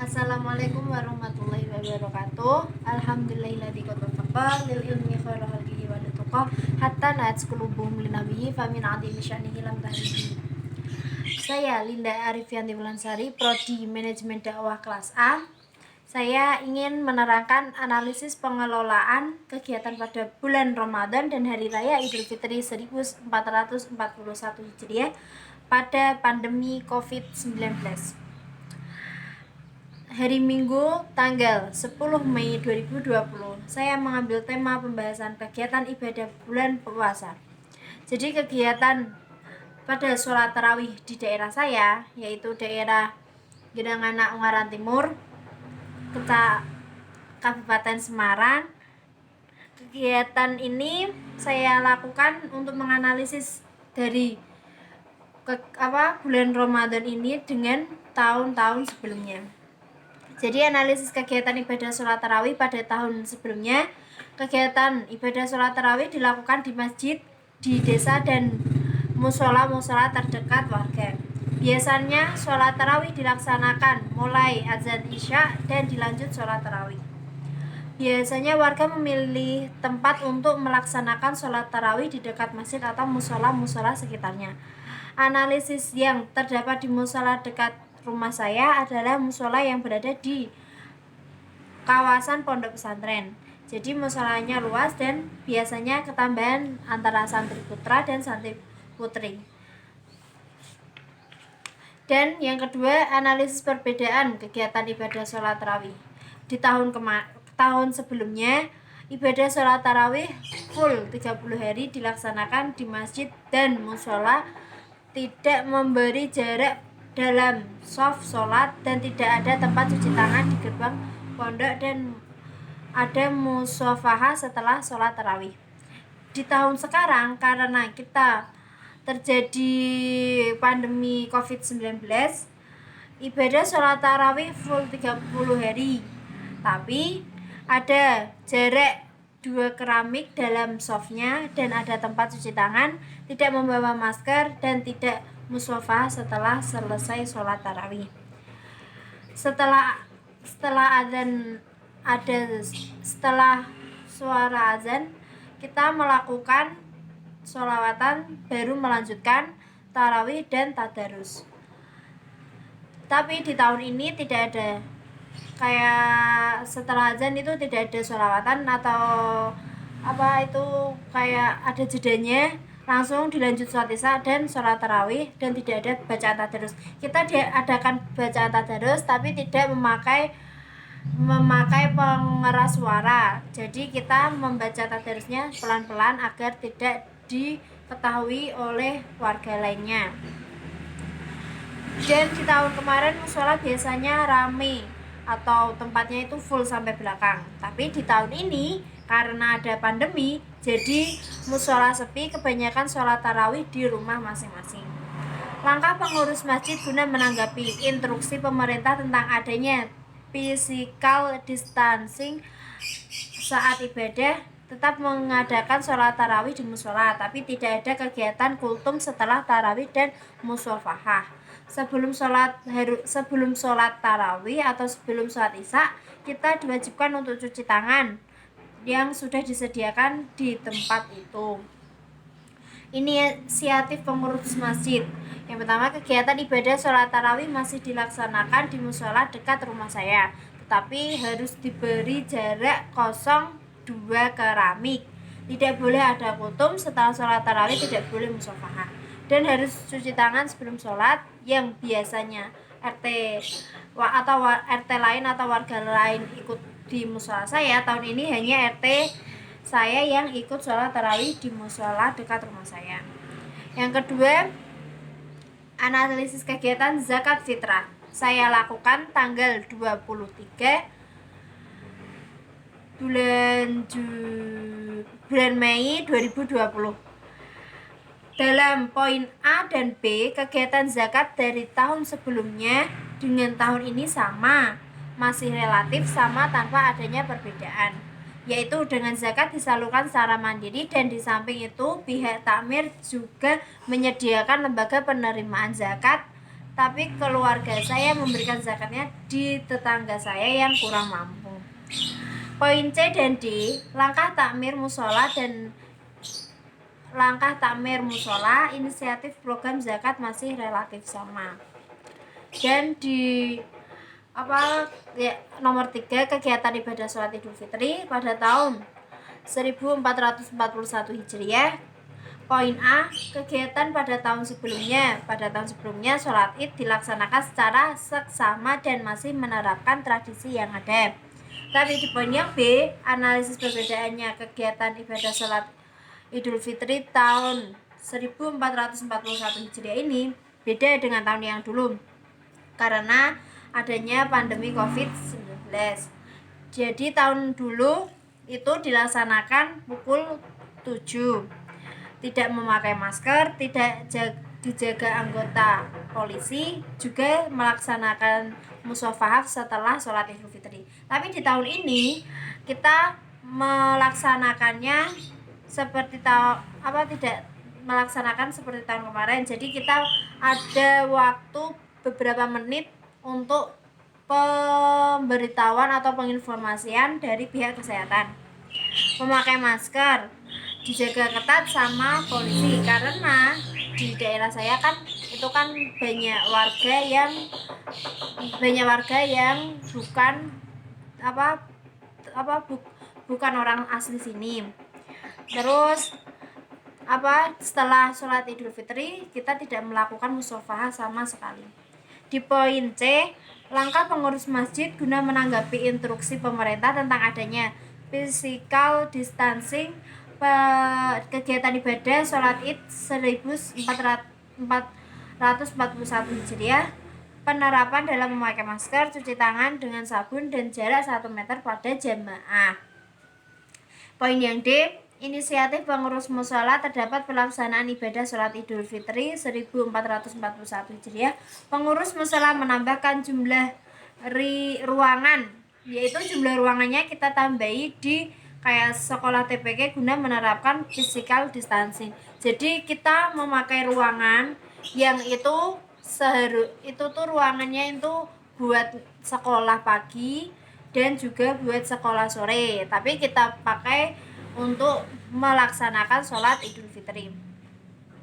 Assalamualaikum warahmatullahi wabarakatuh. Alhamdulillahilladzi qatafaqa lil ilmi khairu halqihi wa lituqa hatta nats qulubuhum linabihi famin adimi syanihi lam tahdihi. Saya Linda Arifianti Wulansari, Prodi Manajemen Dakwah kelas A. Saya ingin menerangkan analisis pengelolaan kegiatan pada bulan Ramadan dan Hari Raya Idul Fitri 1441 Hijriah pada pandemi COVID-19. Hari Minggu tanggal 10 Mei 2020 saya mengambil tema pembahasan kegiatan ibadah bulan puasa. Jadi kegiatan pada sholat tarawih di daerah saya, yaitu daerah Gedanganak Ungaran Timur, Kabupaten Semarang. Kegiatan ini saya lakukan untuk menganalisis dari bulan Ramadan ini dengan tahun-tahun sebelumnya. Jadi analisis kegiatan ibadah sholat tarawih pada tahun sebelumnya. Kegiatan ibadah sholat tarawih dilakukan di masjid, di desa, dan musola-musola terdekat warga. Biasanya sholat tarawih dilaksanakan mulai azan isya dan dilanjut sholat tarawih. Biasanya warga memilih tempat untuk melaksanakan sholat tarawih di dekat masjid atau musola-musola sekitarnya. Analisis yang terdapat di musola dekat rumah saya adalah musola yang berada di kawasan pondok pesantren. Jadi musolanya luas dan biasanya ketambahan antara santri putra dan santri putri. Dan yang kedua, analisis perbedaan kegiatan ibadah sholat tarawih. Di tahun sebelumnya, ibadah sholat tarawih full 30 hari dilaksanakan di masjid dan musola, tidak memberi jarak dalam shaf sholat dan tidak ada tempat cuci tangan di gerbang pondok dan ada musafahah setelah sholat tarawih. Di tahun sekarang karena kita terjadi pandemi COVID-19, ibadah sholat tarawih full 30 hari, tapi ada jarak 2 keramik dalam shafnya dan ada tempat cuci tangan, tidak membawa masker dan tidak musafah setelah selesai sholat tarawih. Setelah suara azan, kita melakukan sholawatan baru melanjutkan tarawih dan tadarus. Tapi di tahun ini tidak ada, kayak setelah azan itu tidak ada sholawatan atau kayak ada jedanya, langsung dilanjut sholat isya dan sholat tarawih dan tidak ada bacaan tadarus. Kita diadakan bacaan tadarus tapi tidak memakai pengeras suara. Jadi kita membaca tadarusnya pelan-pelan agar tidak diketahui oleh warga lainnya. Dan di tahun kemarin musola biasanya rame atau tempatnya itu full sampai belakang. Tapi di tahun ini karena ada pandemi, jadi musola sepi, kebanyakan sholat tarawih di rumah masing-masing. Langkah pengurus masjid guna menanggapi instruksi pemerintah tentang adanya physical distancing saat ibadah, tetap mengadakan sholat tarawih di musola, tapi tidak ada kegiatan kultum setelah tarawih dan musafahah. Sebelum sholat tarawih atau sebelum sholat isya, kita diwajibkan untuk cuci tangan yang sudah disediakan di tempat itu. Inisiatif pengurus masjid. Yang pertama, kegiatan ibadah sholat tarawih masih dilaksanakan di musola dekat rumah saya, tetapi harus diberi jarak kosong 2 keramik. Tidak boleh ada kultum setelah sholat tarawih, tidak boleh musafahah, dan harus cuci tangan sebelum sholat. Yang biasanya RT lain atau warga lain ikut di musola saya, tahun ini hanya RT saya yang ikut sholat tarawih di musola dekat rumah saya. Yang kedua, analisis kegiatan zakat fitrah. Saya lakukan tanggal 23 bulan Mei 2020. Dalam poin A dan B, kegiatan zakat dari tahun sebelumnya dengan tahun ini sama, masih relatif sama tanpa adanya perbedaan, yaitu dengan zakat disalurkan secara mandiri, dan di samping itu pihak takmir juga menyediakan lembaga penerimaan zakat tapi keluarga saya memberikan zakatnya di tetangga saya yang kurang mampu. Poin C dan D, langkah takmir musola inisiatif program zakat masih relatif sama. Dan di nomor 3, kegiatan ibadah sholat Idul Fitri pada tahun 1441 Hijriah. Poin A, kegiatan pada tahun sebelumnya. Pada tahun sebelumnya sholat Id dilaksanakan secara seksama dan masih menerapkan tradisi yang ada. Tapi di poin yang B, analisis perbedaannya kegiatan ibadah sholat Idul Fitri tahun 1441 Hijriah ini beda dengan tahun yang dulu karena adanya pandemi COVID-19. Jadi tahun dulu itu dilaksanakan pukul 7, tidak memakai masker, tidak dijaga anggota polisi, juga melaksanakan musafahah setelah sholat Idul Fitri. Tapi di tahun ini kita melaksanakannya tidak melaksanakan seperti tahun kemarin. Jadi kita ada waktu beberapa menit untuk pemberitahuan atau penginformasian dari pihak kesehatan. Memakai masker, dijaga ketat sama polisi karena di daerah saya kan itu kan banyak warga yang bukan orang asli sini. Terus setelah sholat Idul Fitri kita tidak melakukan musafahah sama sekali. Di poin C, langkah pengurus masjid guna menanggapi instruksi pemerintah tentang adanya physical distancing kegiatan ibadah sholat Id 1441 Hijriah, penerapan dalam memakai masker, cuci tangan dengan sabun dan jarak 1 meter pada jamaah. Poin yang D, inisiatif pengurus mushola terdapat pelaksanaan ibadah sholat Idul Fitri 1441 Hijriah. Pengurus mushola menambahkan jumlah ruangan, yaitu jumlah ruangannya kita tambahi di kayak sekolah TPK guna menerapkan physical distancing. Jadi kita memakai ruangan yang itu ruangannya itu buat sekolah pagi dan juga buat sekolah sore, tapi kita pakai untuk melaksanakan sholat Idul Fitri.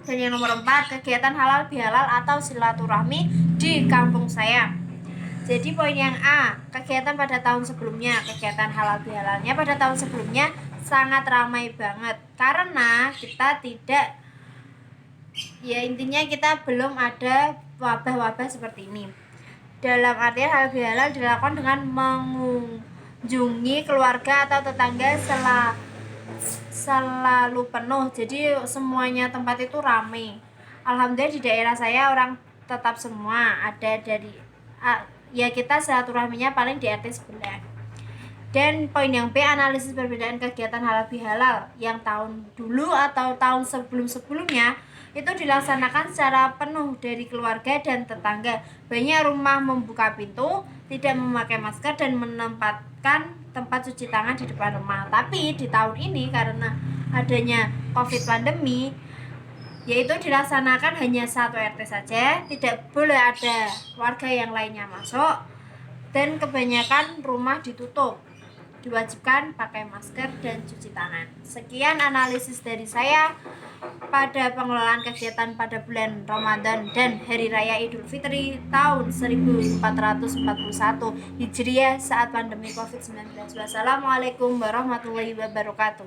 Dan yang nomor 4, kegiatan halal bihalal atau silaturahmi di kampung saya. Jadi poin yang A, kegiatan pada tahun sebelumnya, kegiatan halal bihalalnya pada tahun sebelumnya sangat ramai banget karena kita belum ada wabah-wabah seperti ini. Dalam artian halal bihalal dilakukan dengan mengunjungi keluarga atau tetangga selalu penuh, jadi semuanya tempat itu ramai. Alhamdulillah di daerah saya orang tetap semua ada kita silaturahminya paling di RT sebelah. Dan poin yang B, analisis perbedaan kegiatan halal bihalal yang tahun dulu atau tahun sebelumnya itu dilaksanakan secara penuh dari keluarga dan tetangga. Banyak rumah membuka pintu, tidak memakai masker dan menempatkan tempat cuci tangan di depan rumah. Tapi di tahun ini karena adanya COVID pandemi, yaitu dilaksanakan hanya satu RT saja, tidak boleh ada warga yang lainnya masuk, dan kebanyakan rumah ditutup, diwajibkan pakai masker dan cuci tangan. Sekian analisis dari saya pada pengelolaan kegiatan pada bulan Ramadan dan Hari Raya Idul Fitri tahun 1441 Hijriah saat pandemi COVID-19. Wassalamualaikum warahmatullahi wabarakatuh.